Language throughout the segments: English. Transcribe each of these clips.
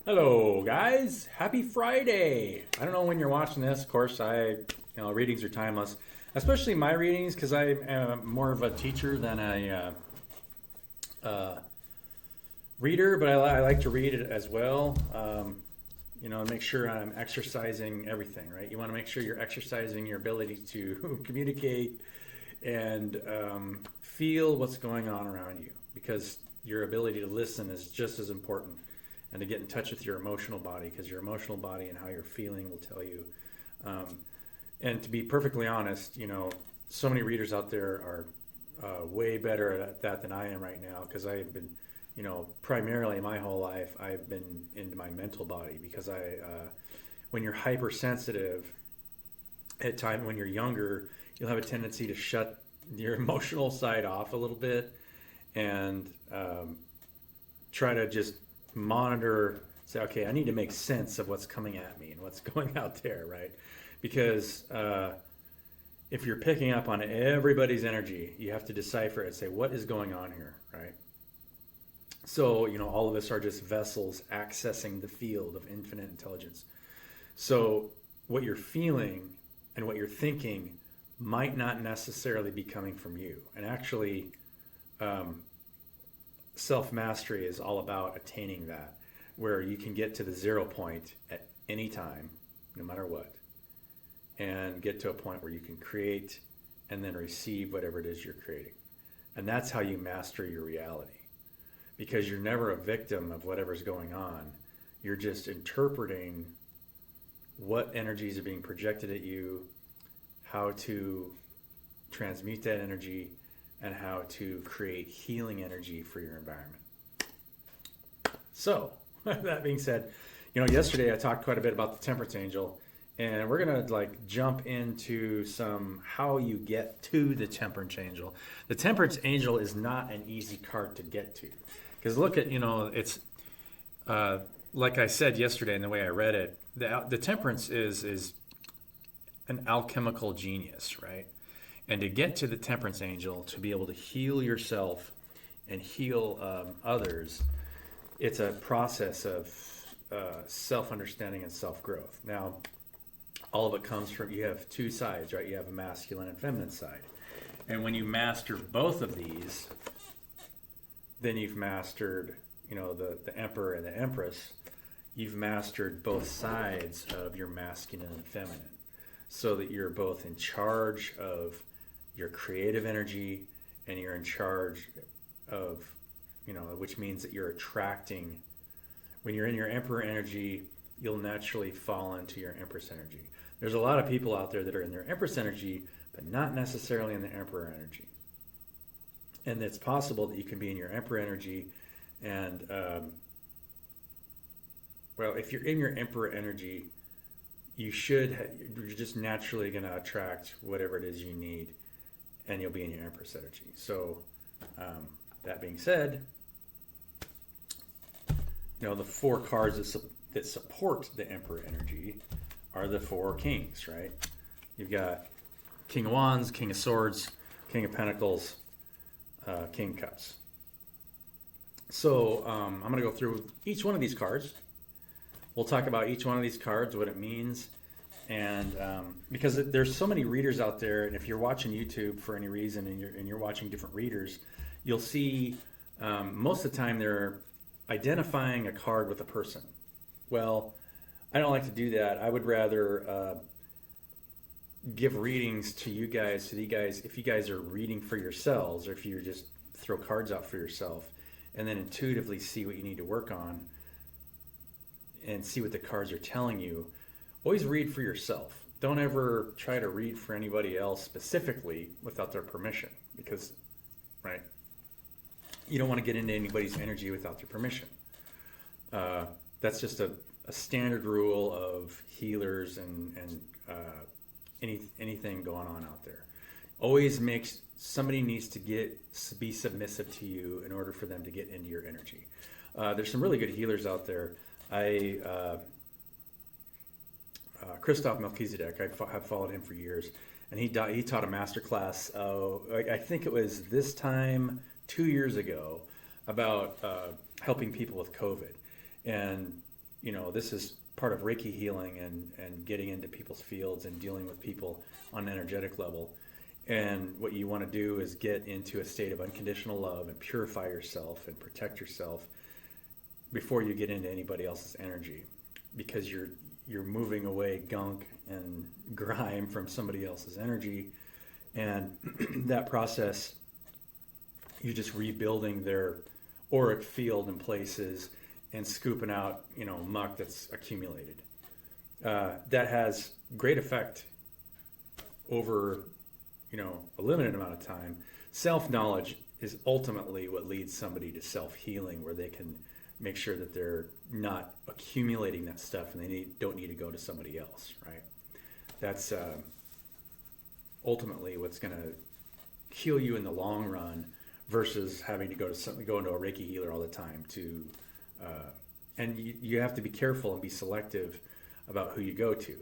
Hello, guys. Happy Friday. I don't know when you're watching this. Of course, readings are timeless, especially my readings because I am more of a teacher than a reader, but I like to read it as well. Make sure I'm exercising everything, right? You want to make sure you're exercising your ability to communicate and feel what's going on around you because your ability to listen is just as important and to get in touch with your emotional body because your emotional body and how you're feeling will tell you. Um, and to be perfectly honest, so many readers out there are way better at that than I am right now because I've been, primarily my whole life, I've been into my mental body because when you're hypersensitive, at time when you're younger, you'll have a tendency to shut your emotional side off a little bit and try to just monitor, say, okay, I need to make sense of what's coming at me and what's going out there, right? Because if you're picking up on everybody's energy, you have to decipher it, say, what is going on here, right? So, all of us are just vessels accessing the field of infinite intelligence. So, what you're feeling and what you're thinking might not necessarily be coming from you. And actually, um, self mastery is all about attaining that, where you can get to the 0 point at any time, no matter what, and get to a point where you can create and then receive whatever it is you're creating. And that's how you master your reality because you're never a victim of whatever's going on. You're just interpreting what energies are being projected at you, how to transmute that energy, and how to create healing energy for your environment. So, that being said, yesterday I talked quite a bit about the Temperance Angel, and we're gonna jump into some how you get to the Temperance Angel. The Temperance Angel is not an easy card to get to, because look at it's like I said yesterday, and the way I read it, the Temperance is an alchemical genius, right? And to get to the Temperance Angel, to be able to heal yourself and heal others, it's a process of self-understanding and self-growth. Now, all of it comes from, you have two sides, right? You have a masculine and feminine side. And when you master both of these, then you've mastered, the Emperor and the Empress. You've mastered both sides of your masculine and feminine so that you're both in charge of your creative energy and you're in charge of, which means that you're attracting. When you're in your Emperor energy, you'll naturally fall into your Empress energy. There's a lot of people out there that are in their Empress energy, but not necessarily in the Emperor energy. And it's possible that you can be in your Emperor energy and, if you're in your Emperor energy, you're just naturally going to attract whatever it is you need, and you'll be in your Empress energy. So, that being said, the four cards that support the Emperor energy are the four kings, right? You've got King of Wands, King of Swords, King of Pentacles, King of Cups. So I'm going to go through each one of these cards. We'll talk about each one of these cards, what it means, and because there's so many readers out there, and if you're watching YouTube for any reason and you're watching different readers, you'll see most of the time they're identifying a card with a person. Well, I don't like to do that. I would rather give readings to you guys, if you guys are reading for yourselves, or if you just throw cards out for yourself, and then intuitively see what you need to work on and see what the cards are telling you. Always read for yourself. Don't ever try to read for anybody else specifically without their permission, because, right, you don't want to get into anybody's energy without their permission. That's just a standard rule of healers and anything going on out there. Always somebody needs to be submissive to you in order for them to get into your energy. There's some really good healers out there. Christoph Melchizedek, I've followed him for years, and he taught a master class. I think it was this time 2 years ago about helping people with COVID, and this is part of Reiki healing and getting into people's fields and dealing with people on an energetic level. And what you want to do is get into a state of unconditional love and purify yourself and protect yourself before you get into anybody else's energy, because you're moving away gunk and grime from somebody else's energy. And that process, you're just rebuilding their auric field in places and scooping out, muck that's accumulated. That has great effect over, a limited amount of time. Self-knowledge is ultimately what leads somebody to self-healing, where they can make sure that they're not accumulating that stuff and they don't need to go to somebody else, right? That's ultimately what's going to heal you in the long run, versus having to go into a Reiki healer all the time to, and you have to be careful and be selective about who you go to.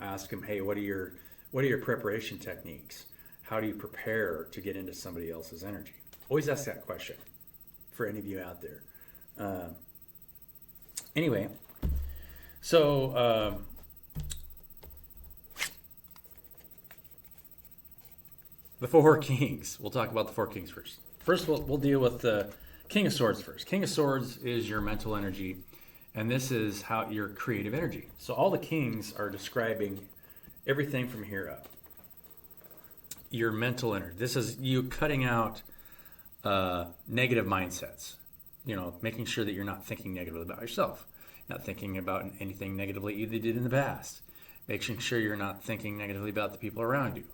Ask them, hey, what are your preparation techniques? How do you prepare to get into somebody else's energy? Always ask that question for any of you out there. Anyway, so the four kings. We'll talk about the four kings first. First, we'll deal with the King of Swords first. King of Swords is your mental energy, and this is how your creative energy. So all the kings are describing everything from here up. Your mental energy. This is you cutting out negative mindsets. Making sure that you're not thinking negatively about yourself, not thinking about anything negatively you did in the past, making sure you're not thinking negatively about the people around you.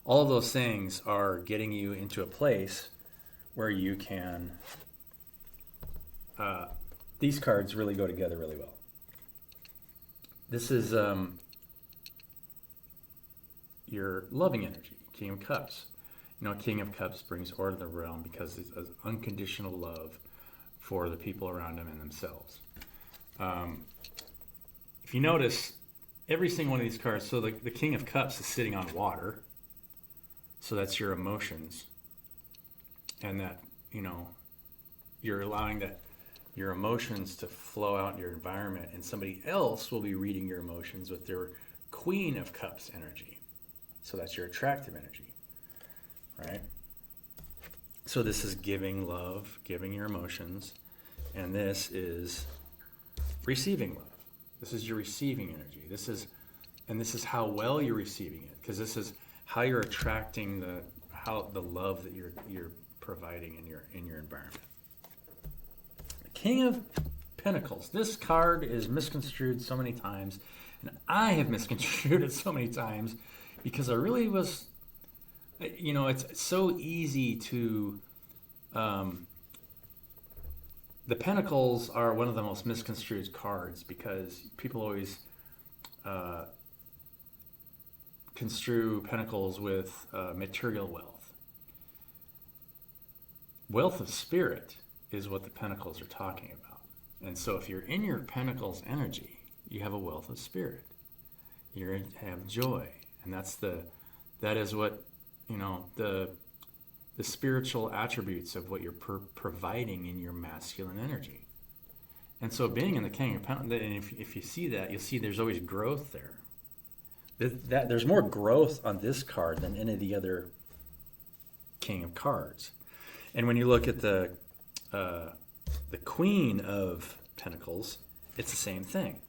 All of those things are getting you into a place where you can, these cards really go together really well. This is your loving energy, King of Cups. King of Cups brings order to the realm because it's unconditional love for the people around them and themselves. If you notice, every single one of these cards, so the King of Cups is sitting on water, so that's your emotions, and that, you're allowing your emotions to flow out in your environment, and somebody else will be reading your emotions with their Queen of Cups energy. So that's your attractive energy, right? So this is giving love, giving your emotions, and this is receiving love. This is your receiving energy. This is how well you're receiving it, because this is how you're attracting the love that you're providing in your environment. The King of Pentacles. This card is misconstrued so many times, and I have misconstrued it so many times because I really was, it's so easy to, the Pentacles are one of the most misconstrued cards because people always construe Pentacles with material wealth. Wealth of spirit is what the Pentacles are talking about. And so if you're in your Pentacles energy, you have a wealth of spirit. You have joy. And that is what, the spiritual attributes of what you're providing in your masculine energy. And so being in the King of Pentacles, and if you see that, you'll see there's always growth there. There's more growth on this card than any of the other King of cards. And when you look at the Queen of Pentacles, it's the same thing.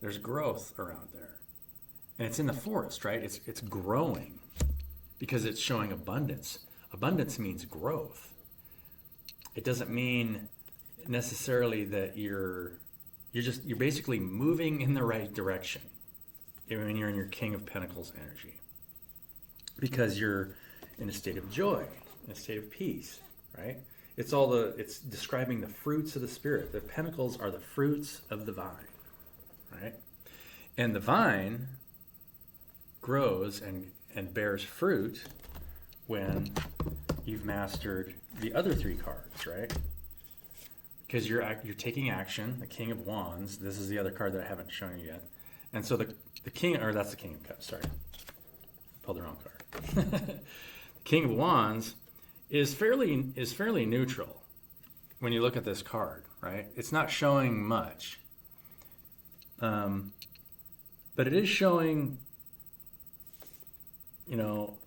There's growth around there. And it's in the forest, right? It's growing because it's showing abundance. Abundance means growth. It doesn't mean necessarily that you're basically moving in the right direction when you're in your King of Pentacles energy, because you're in a state of joy, in a state of peace, right? It's describing the fruits of the spirit. The pentacles are the fruits of the vine, right? And the vine grows and bears fruit when you've mastered the other three cards, right? Because you're taking action. The King of Wands. This is the other card that I haven't shown you yet. And so the King, or that's the King of Cups. Sorry, pulled the wrong card. The King of Wands is fairly neutral when you look at this card, right? It's not showing much. But it is showing, you know,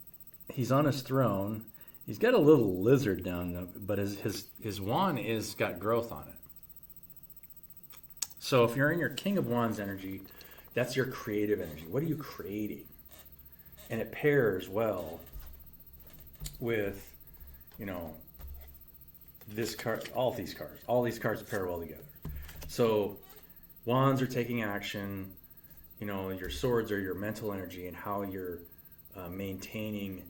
he's on his throne. He's got a little lizard down, but his wand is got growth on it. So if you're in your King of Wands energy, that's your creative energy. What are you creating? And it pairs well with, you know, this card, all these cards. All these cards pair well together. So wands are taking action. You know, your swords are your mental energy and how you're maintaining,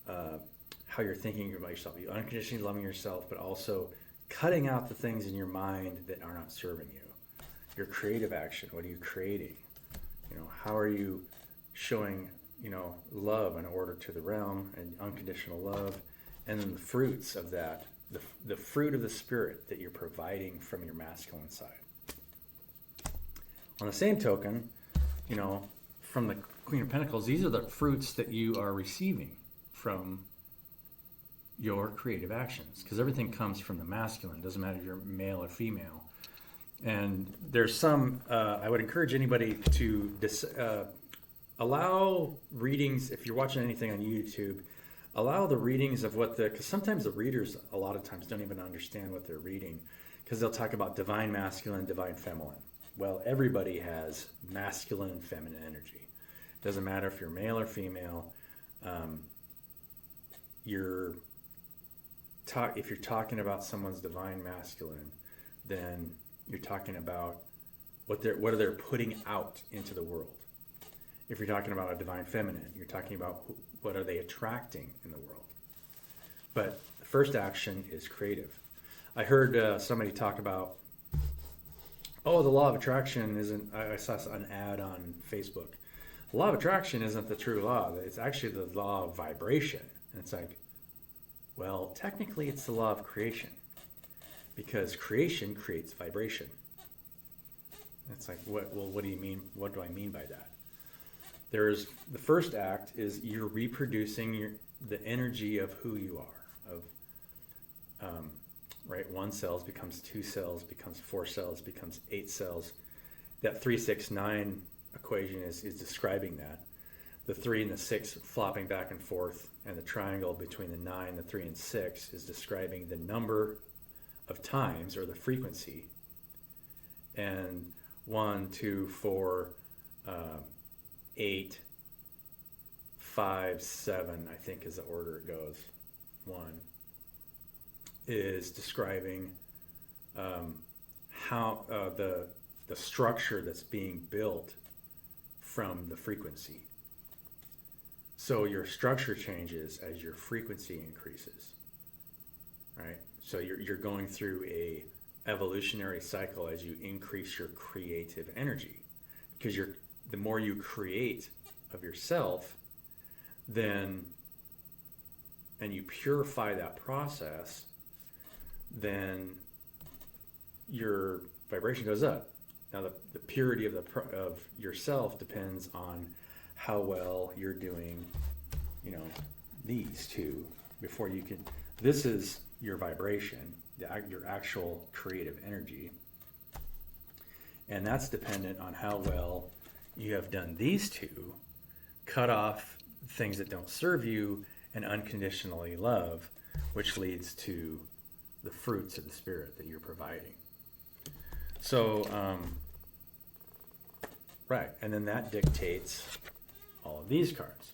how you're thinking about yourself. You're unconditionally loving yourself, but also cutting out the things in your mind that are not serving you. Your creative action. What are you creating? You know, how are you showing, you know, love in order to the realm and unconditional love, and then the fruits of that, the fruit of the spirit that you're providing from your masculine side. On the same token, you know, from the Queen of Pentacles, these are the fruits that you are receiving from your creative actions, because everything comes from the masculine. It doesn't matter if you're male or female. And there's some, I would encourage anybody to allow readings, if you're watching anything on YouTube, allow the readings of because sometimes the readers a lot of times don't even understand what they're reading, because they'll talk about divine masculine, divine feminine. Well, everybody has masculine and feminine energy. Doesn't matter if you're male or female. If you're talking about someone's divine masculine, then you're talking about what are they putting out into the world. If you're talking about a divine feminine, you're talking about what are they attracting in the world. But the first action is creative. I heard somebody talk about, the law of attraction isn't, I saw an ad on Facebook. The law of attraction isn't the true law. It's actually the law of vibration. And it's like, well, technically it's the law of creation, because creation creates vibration. It's like, what do you mean? What do I mean by that? The first act is you're reproducing the energy of who you are. Right? 1 cell becomes 2 cells, becomes 4 cells, becomes 8 cells. That 3, 6, 9 equation is describing that. The 3 and the 6 flopping back and forth, and the triangle between the 9, the 3, and 6 is describing the number of times, or the frequency. And 1, 2, 4, 8, 5, 7, I think is the order it goes. 1 is describing how the structure that's being built from the frequency. So your structure changes as your frequency increases, right? So you're going through a evolutionary cycle as you increase your creative energy, because the more you create of yourself, then, and you purify that process, then your vibration goes up. Now the purity of yourself depends on how well you're doing, you know, these two before you can. This is your vibration, your actual creative energy, and that's dependent on how well you have done these two, cut off things that don't serve you, and unconditionally love, which leads to the fruits of the spirit that you're providing. So, right, and then that dictates all of these cards,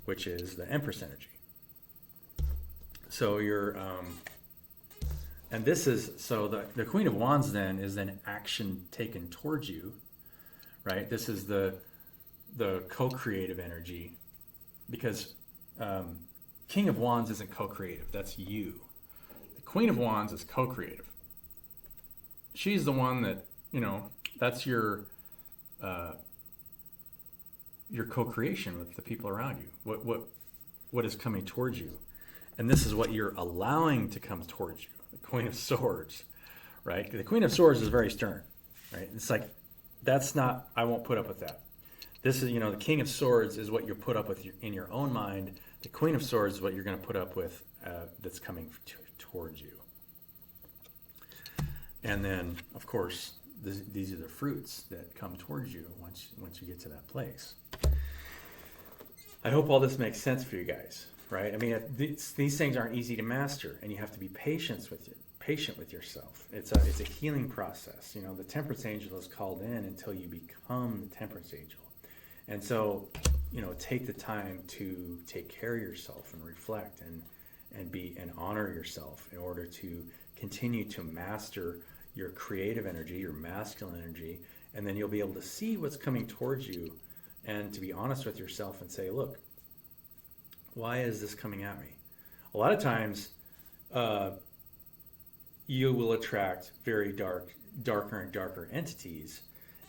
which is the Empress energy. So and this is, so the Queen of Wands then is then action taken towards you, right? This is the co-creative energy, because King of Wands isn't co-creative, that's you. The Queen of Wands is co-creative. She's the one that, you know, that's your co-creation with the people around you. What is coming towards you, and this is what you're allowing to come towards you. The Queen of Swords, right? The Queen of Swords is very stern, right? It's like, that's not, I won't put up with that. This is, you know, the King of Swords is what you put up with in your own mind. The Queen of Swords is what you're going to put up with that's coming towards you. And then, of course, these are the fruits that come towards you once you get to that place. I hope all this makes sense for you guys, right? I mean, these things aren't easy to master, and you have to be patient with yourself. It's a healing process. You know, the temperance angel is called in until you become the temperance angel. And so, you know, take the time to take care of yourself and reflect and honor yourself in order to continue to master your creative energy, your masculine energy, and then you'll be able to see what's coming towards you and to be honest with yourself and say, look, why is this coming at me? A lot of times, you will attract very darker and darker entities,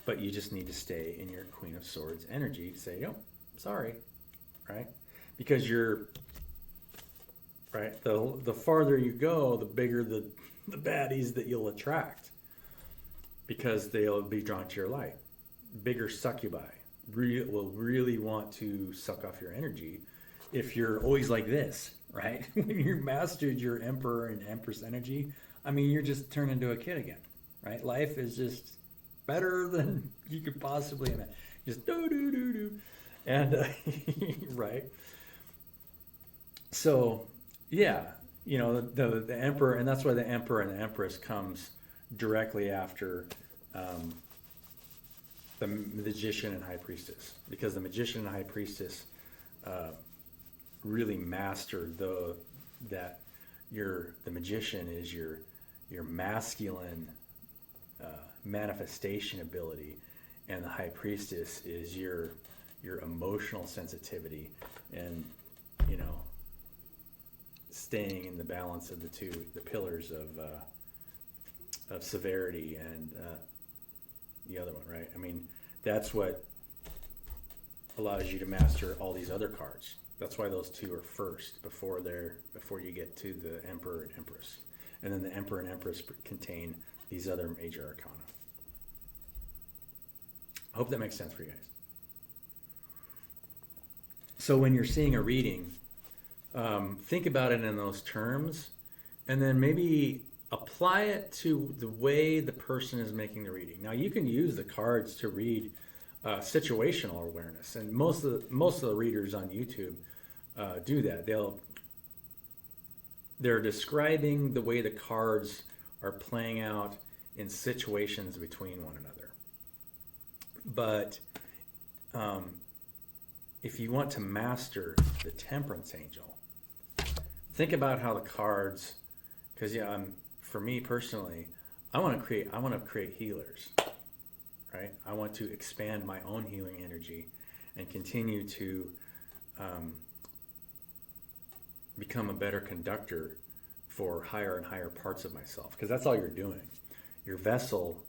but you just need to stay in your Queen of Swords energy. Say, oh, sorry, right? Because you're, right, the farther you go, the bigger the baddies that you'll attract, because they'll be drawn to your light. Bigger succubi will really want to suck off your energy if you're always like this, right? When you mastered your Emperor and Empress energy, I mean, you're just turned into a kid again, right? Life is just better than you could possibly imagine. Just do. And, right? So, yeah, you know, the Emperor, and that's why the Emperor and the Empress comes directly after the Magician and High Priestess, because the Magician and High Priestess really master the Magician is your masculine manifestation ability, and the High Priestess is your emotional sensitivity, and, you know, staying in the balance of the pillars of severity and the other one, right? I mean, that's what allows you to master all these other cards. That's why those two are first before you get to the Emperor and Empress. And then the Emperor and Empress contain these other major arcana. I hope that makes sense for you guys. So when you're seeing a reading, think about it in those terms, and then maybe apply it to the way the person is making the reading. Now, you can use the cards to read situational awareness, and most of the readers on YouTube do that. They're describing the way the cards are playing out in situations between one another. But if you want to master the Temperance Angel, think about how the cards, because for me personally, I want to create healers, right? I want to expand my own healing energy and continue to become a better conductor for higher and higher parts of myself, because that's all you're doing. Your vessel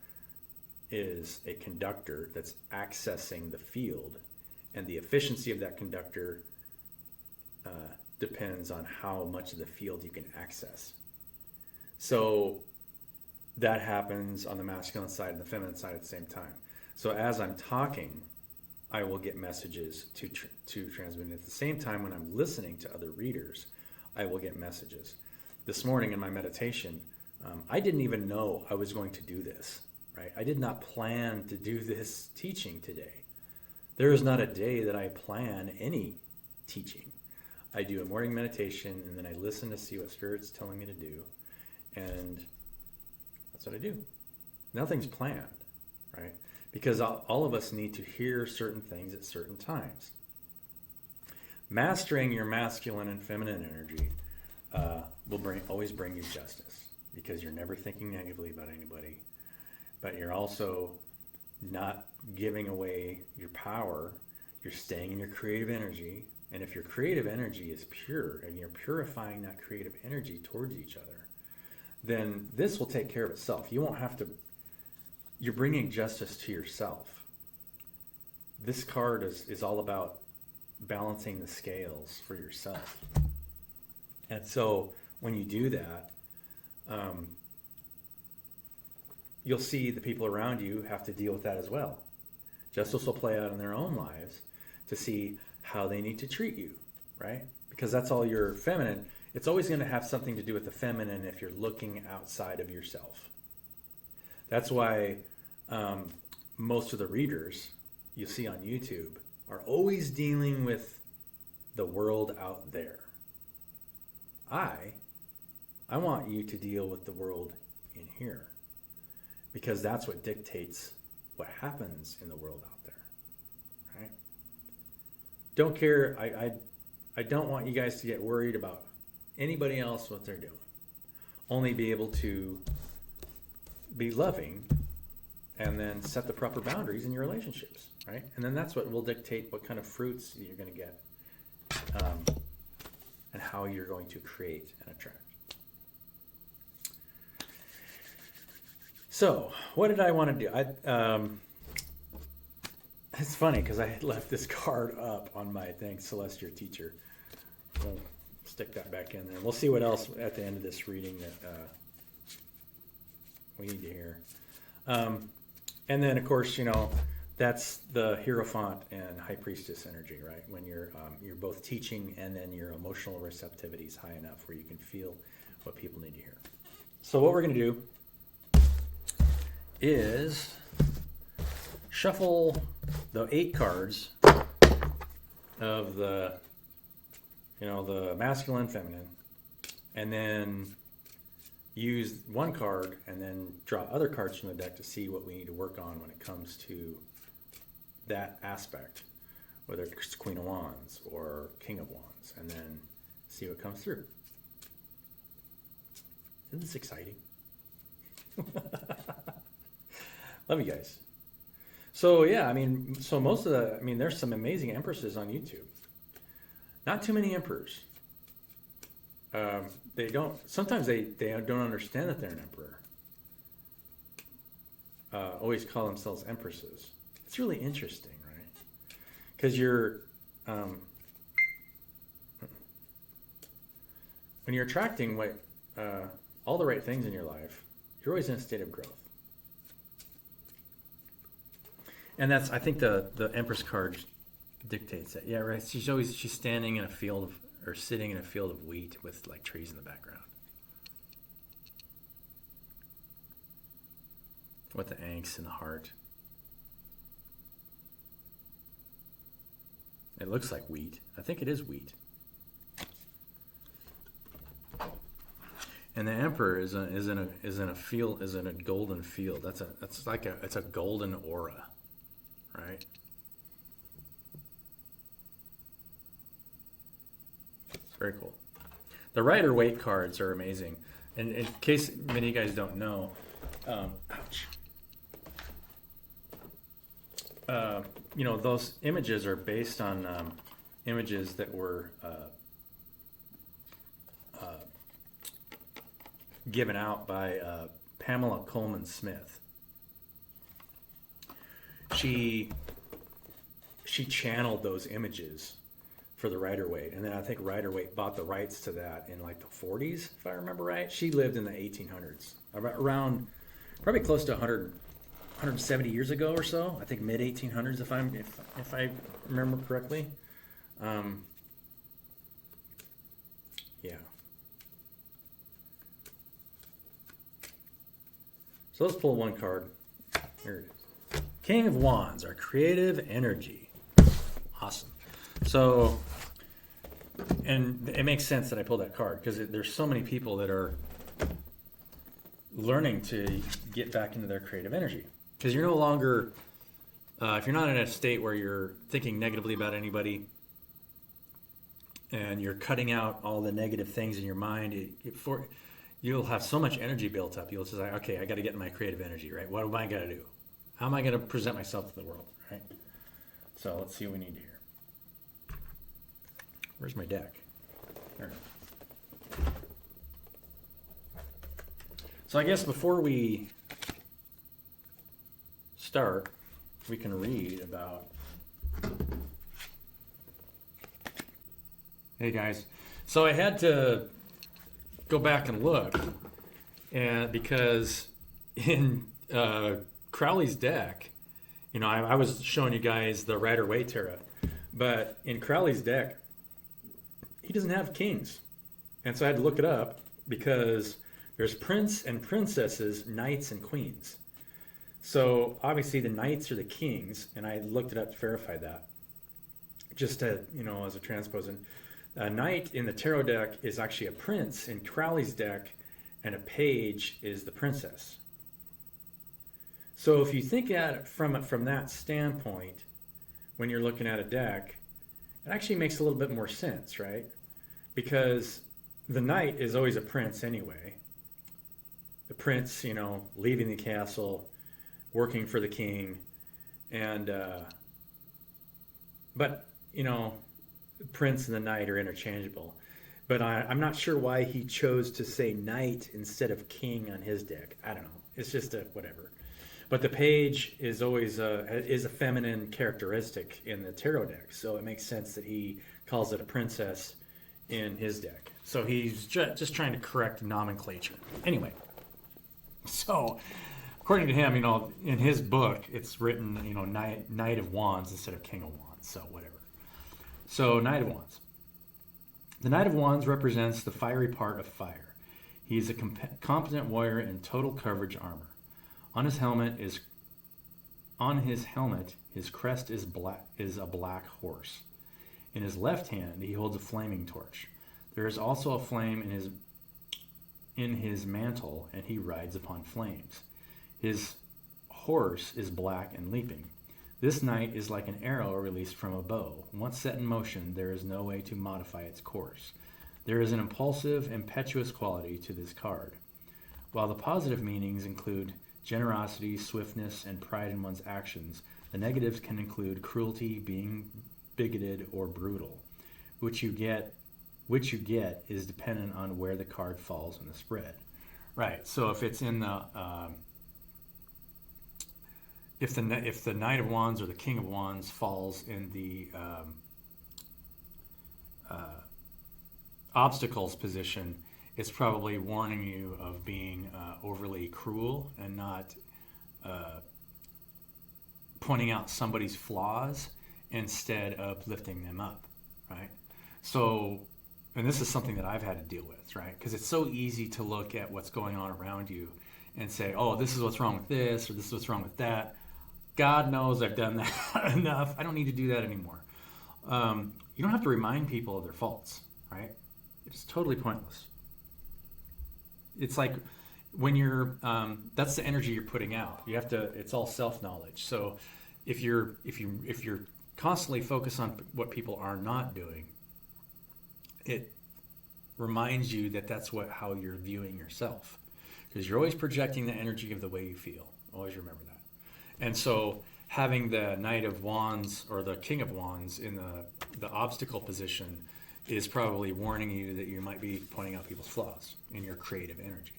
is a conductor that's accessing the field, and the efficiency of that conductor depends on how much of the field you can access. So that happens on the masculine side and the feminine side at the same time. So as I'm talking, I will get messages to transmit. At the same time, when I'm listening to other readers, I will get messages. This morning in my meditation, I didn't even know I was going to do this, right? I did not plan to do this teaching today. There is not a day that I plan any teaching. I do a morning meditation, and then I listen to see what Spirit's telling me to do, and that's what I do. Nothing's planned, right? Because all of us need to hear certain things at certain times. Mastering your masculine and feminine energy will always bring you justice, because you're never thinking negatively about anybody, but you're also not giving away your power. You're staying in your creative energy, and if your creative energy is pure and you're purifying that creative energy towards each other, then this will take care of itself. You won't have to. You're bringing justice to yourself. This card is all about balancing the scales for yourself. And so when you do that, you'll see the people around you have to deal with that as well. Justice will play out in their own lives to see how they need to treat you, right? Because that's all your feminine. It's always going to have something to do with the feminine if you're looking outside of yourself. That's why most of the readers you see on YouTube are always dealing with the world out there. I want you to deal with the world in here, because that's what dictates what happens in the world out there, right? Don't care. I don't want you guys to get worried about anybody else, what they're doing. Only be able to be loving and then set the proper boundaries in your relationships, right? And then that's what will dictate what kind of fruits you're going to get, and how you're going to create and attract. So, what did I want to do? It's funny because I had left this card up on my thing, Celestial Teacher. We'll stick that back in there. We'll see what else at the end of this reading that we need to hear. And then, of course, that's the Hierophant and High Priestess energy, right? When you're both teaching and then your emotional receptivity is high enough where you can feel what people need to hear. So what we're going to do is shuffle the 8 cards of the masculine, feminine, and then use one card and then draw other cards from the deck to see what we need to work on when it comes to that aspect, whether it's Queen of Wands or King of Wands, and then see what comes through. Isn't this exciting? Love you guys. So yeah, most of there's some amazing empresses on YouTube. Not too many emperors. Sometimes they don't understand that they're an emperor. Always call themselves empresses. It's really interesting, right? Because when you're attracting all the right things in your life, you're always in a state of growth. And that's, I think the Empress card dictates that. Yeah, right. She's standing in a field or sitting in a field of wheat with like trees in the background. With the angst in the heart. It looks like wheat. I think it is wheat. And the Emperor is in a golden field. It's a golden aura, right? Very cool. The Rider-Waite cards are amazing. And in case many of you guys don't know, ouch. Those images are based on images that were given out by Pamela Coleman Smith. She channeled those images for the Rider-Waite, and then I think Rider-Waite bought the rights to that in like the 40s, if I remember right. She lived in the 1800s, around probably close to 170 years ago or so. I think mid 1800s, if I remember correctly. Yeah. So let's pull one card. Here it is. King of Wands, our creative energy. Awesome. So, and it makes sense that I pulled that card because there's so many people that are learning to get back into their creative energy. Because you're no longer, if you're not in a state where you're thinking negatively about anybody and you're cutting out all the negative things in your mind, you'll have so much energy built up. You'll just like, okay, I got to get in my creative energy, right? What am I going to do? How am I going to present myself to the world, right? So let's see what we need here. Where's my deck? There. So I guess before we start, we can read about. Hey guys, so I had to go back and look, and because in Crowley's deck, I was showing you guys the Rider-Waite tarot, but in Crowley's deck, he doesn't have kings, and so I had to look it up because there's prince and princesses, knights and queens. So obviously the knights are the kings, and I looked it up to verify that. Just to, as a transposon, a knight in the tarot deck is actually a prince in Crowley's deck, and a page is the princess. So if you think at it from that standpoint, when you're looking at a deck, it actually makes a little bit more sense, right? Because the knight is always a prince anyway. The prince, leaving the castle, working for the king, and but prince and the knight are interchangeable. But I'm not sure why he chose to say knight instead of king on his deck. I don't know. It's just a whatever. But the page is always is a feminine characteristic in the tarot deck, so it makes sense that he calls it a princess in his deck. So he's just trying to correct nomenclature. Anyway, so according to him, in his book, it's written, Knight of Wands instead of King of Wands. So whatever. So Knight of Wands. The Knight of Wands represents the fiery part of fire. He is a competent warrior in total coverage armor. On his helmet, his crest is a black horse. In his left hand, he holds a flaming torch. There is also a flame in his mantle, and he rides upon flames. His horse is black and leaping. This knight is like an arrow released from a bow. Once set in motion, there is no way to modify its course. There is an impulsive, impetuous quality to this card. While the positive meanings include generosity, swiftness, and pride in one's actions, the negatives can include cruelty, being bigoted, or brutal. Which you get is dependent on where the card falls in the spread. Right. So if it's in the if the Knight of Wands or the King of Wands falls in the obstacles position, it's probably warning you of being overly cruel and not pointing out somebody's flaws instead of lifting them up, right? So, and this is something that I've had to deal with, right? Because it's so easy to look at what's going on around you and say, oh, this is what's wrong with this, or this is what's wrong with that. God knows I've done that enough. I don't need to do that anymore. You don't have to remind people of their faults, right? It's totally pointless. It's like when you're, that's the energy you're putting out. You have to, it's all self-knowledge. So if you're constantly focused on what people are not doing, it reminds you that that's how you're viewing yourself, because you're always projecting the energy of the way you feel. Always remember that. And so having the Knight of Wands or the King of Wands in the obstacle position is probably warning you that you might be pointing out people's flaws in your creative energy.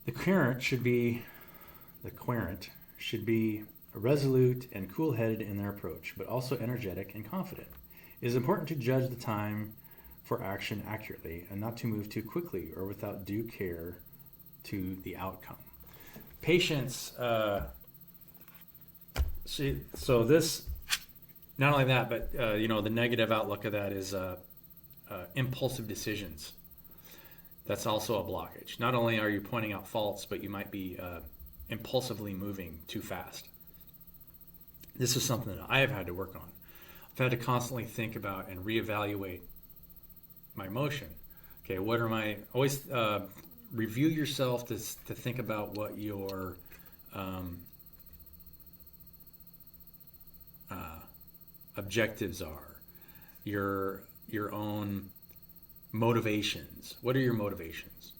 The querent should be resolute and cool-headed in their approach, but also energetic and confident. It is important to judge the time for action accurately and not to move too quickly or without due care to the outcome. Patience, so this, not only that, but the negative outlook of that is impulsive decisions. That's also a blockage. Not only are you pointing out faults, but you might be impulsively moving too fast. This is something that I have had to work on. I've had to constantly think about and reevaluate my motion. Okay, what are my, always review yourself to think about what your objectives are, your own motivations. What are your motivations?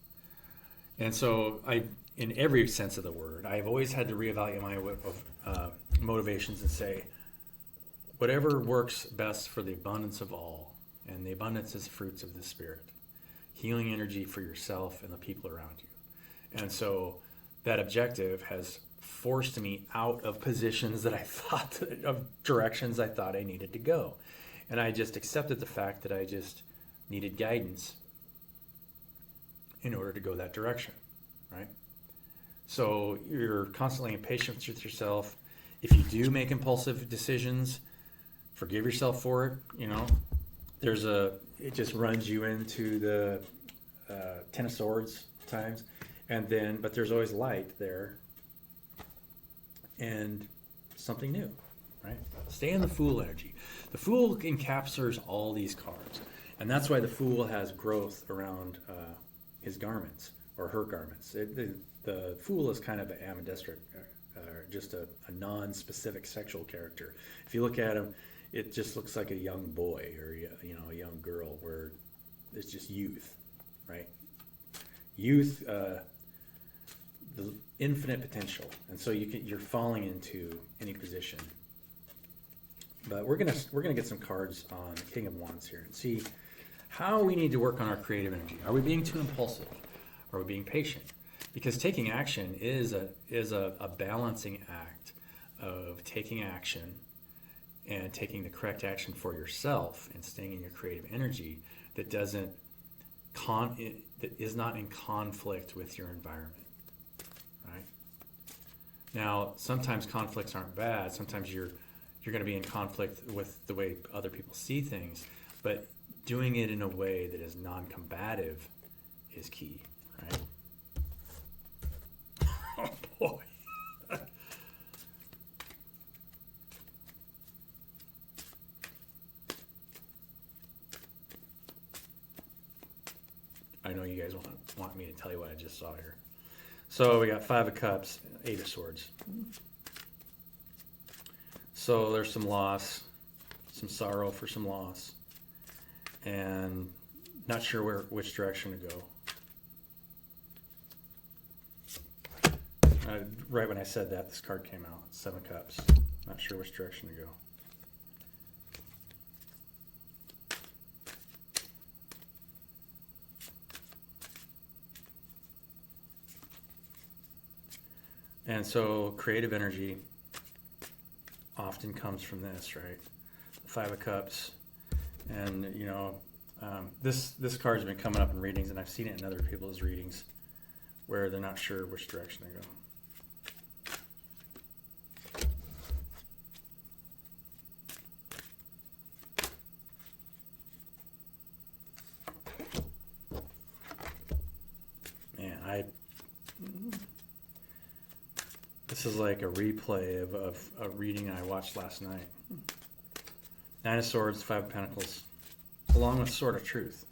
And so in every sense of the word, I've always had to reevaluate my motivations and say, whatever works best for the abundance of all, and the abundance is fruits of the Spirit, healing energy for yourself and the people around you. And so that objective has forced me out of positions that I thought, of directions I thought I needed to go. And I just accepted the fact that I just needed guidance in order to go that direction, right? So you're constantly impatient with yourself. If you do make impulsive decisions, forgive yourself for it. It just runs you into the Ten of Swords times. And then, but there's always light there and something new, right? Stay in the Fool energy. The Fool encapsulates all these cards. And that's why the Fool has growth around his garments or her garments. The Fool is kind of an ambidextrous, just a non-specific sexual character. If you look at him, it just looks like a young boy or a young girl, where it's just youth, right? Youth, the infinite potential, and so you're falling into any position. But we're gonna get some cards on the King of Wands here and see how we need to work on our creative energy. Are we being too impulsive? Are we being patient? Because taking action is a balancing act of taking action and taking the correct action for yourself and staying in your creative energy that is not in conflict with your environment, right? Now, sometimes conflicts aren't bad. Sometimes you're going to be in conflict with the way other people see things, but doing it in a way that is non-combative is key, right? Oh boy. I know you guys want me to tell you what I just saw here. So we got 5 of Cups, 8 of Swords. So there's some loss, some sorrow for some loss, and not sure which direction to go. Right when I said that, this card came out, 7 of Cups. Not sure which direction to go. And so creative energy often comes from this, right? 5 of Cups. And, this card's been coming up in readings, and I've seen it in other people's readings where they're not sure which direction to go. This is like a replay of a reading I watched last night. 9 of Swords, 5 of Pentacles, along with Sword of Truth.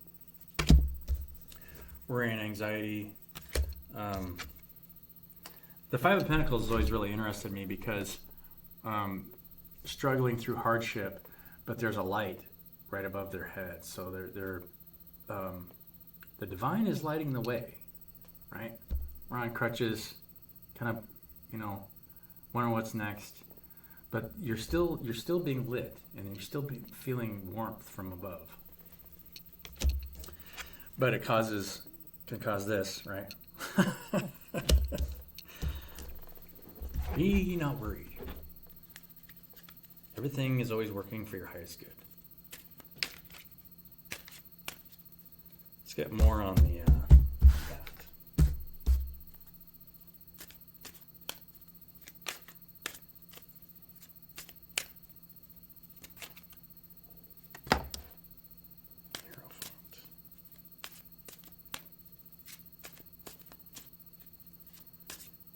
Worry and anxiety. The 5 of Pentacles has always really interested me because struggling through hardship, but there's a light right above their head. So the divine is lighting the way, right? We're on crutches, kind of, wondering what's next, but you're still being lit, and you're still feeling warmth from above. But it can cause this, right? Be not worried. Everything is always working for your highest good. Let's get more on the that.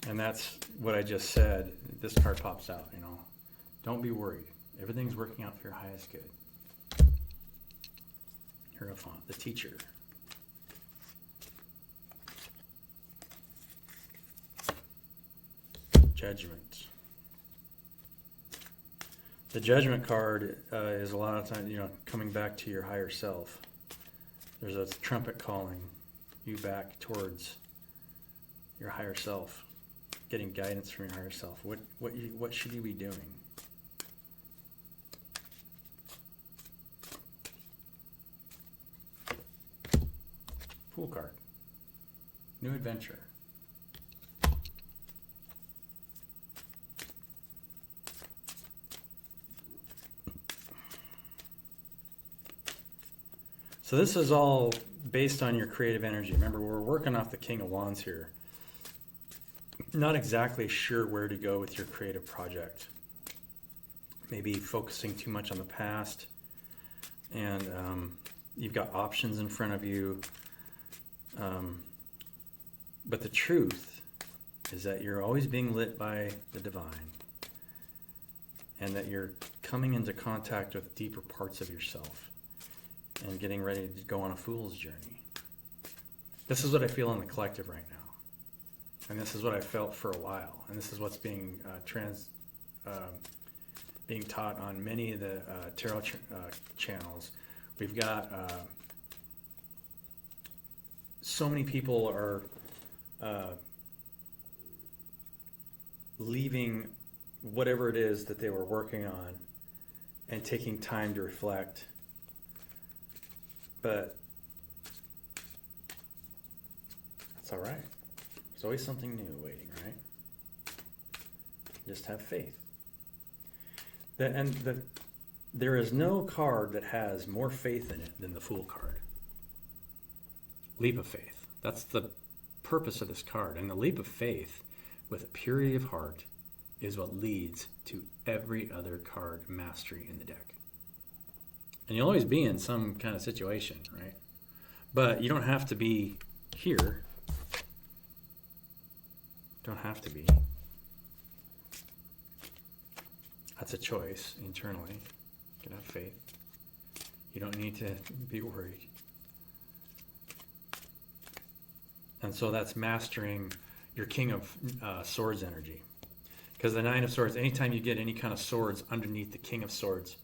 And that's what I just said. This card pops out, Don't be worried. Everything's working out for your highest good. Hierophant, the teacher. Judgment. The Judgment card is a lot of times, coming back to your higher self. There's a trumpet calling you back towards your higher self. Getting guidance from your higher self. What should you be doing? Fool card. New adventure. So this is all based on your creative energy. Remember, we're working off the King of Wands here. Not exactly sure where to go with your creative project. Maybe focusing too much on the past, and you've got options in front of you. But the truth is that you're always being lit by the divine, and that you're coming into contact with deeper parts of yourself and getting ready to go on a fool's journey. This is what I feel in the collective right now. And this is what I felt for a while. And this is what's being being taught on many of the tarot channels. We've got so many people are leaving whatever it is that they were working on and taking time to reflect. But that's all right. There's always something new waiting, right? Just have faith. There is no card that has more faith in it than the Fool card. Leap of faith. That's the purpose of this card. And the leap of faith with a purity of heart is what leads to every other card mastery in the deck. And you'll always be in some kind of situation, right? But you don't have to be here. Don't have to be. That's a choice internally. You can have faith. You don't need to be worried. And so that's mastering your King of Swords energy. Because the Nine of Swords, anytime you get any kind of swords underneath the King of Swords,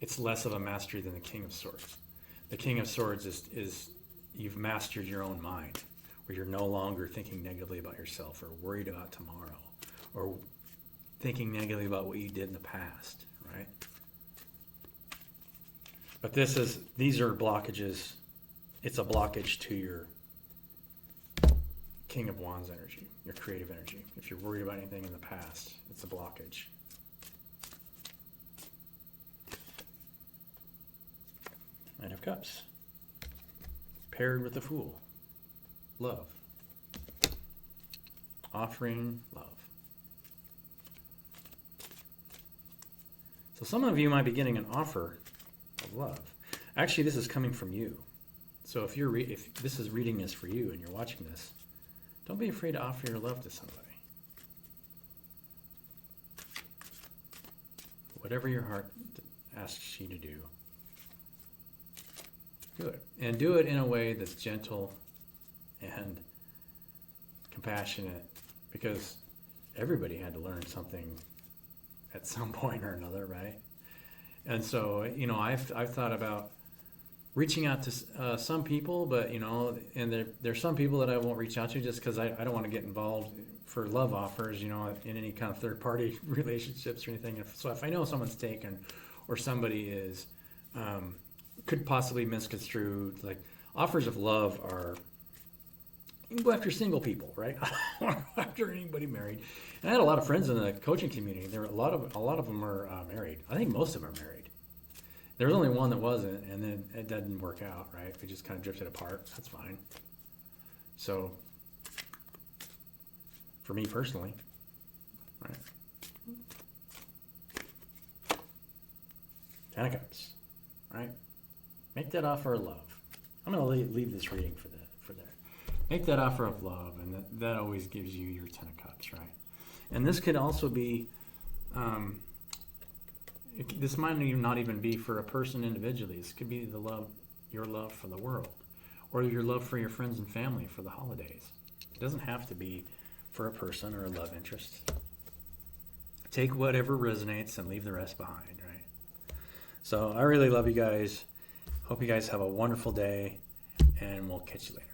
it's less of a mastery than the King of Swords. The King of Swords is you've mastered your own mind, where you're no longer thinking negatively about yourself or worried about tomorrow or thinking negatively about what you did in the past, right? But these are blockages. It's a blockage to your King of Wands energy, your creative energy. If you're worried about anything in the past, it's a blockage. Knight of Cups. Paired with the Fool. Love. Offering love. So some of you might be getting an offer of love. Actually, this is coming from you. So if this is reading this for you and you're watching this, don't be afraid to offer your love to somebody. Whatever your heart asks you to do, do it. And do it in a way that's gentle and compassionate, because everybody had to learn something at some point or another, right? And so, I've thought about reaching out to some people, but, and there's some people that I won't reach out to just because I don't want to get involved for love offers, in any kind of third-party relationships or anything. So if I know someone's taken or somebody is, could possibly misconstrued, like offers of love are, you can go after single people, right? After anybody married. And I had a lot of friends in the coaching community. There were a lot of them are married. I think most of them are married. There was only one that wasn't, and then it didn't work out, right? We just kind of drifted apart. That's fine. So, for me personally, right? Ten of Cups, right? Make that offer of love. I'm going to leave this reading for there. Make that offer of love, and that always gives you your Ten of Cups, right? And this could also be, this might not even be for a person individually. This could be your love for the world, or your love for your friends and family for the holidays. It doesn't have to be for a person or a love interest. Take whatever resonates and leave the rest behind, right? So I really love you guys. Hope you guys have a wonderful day, and we'll catch you later.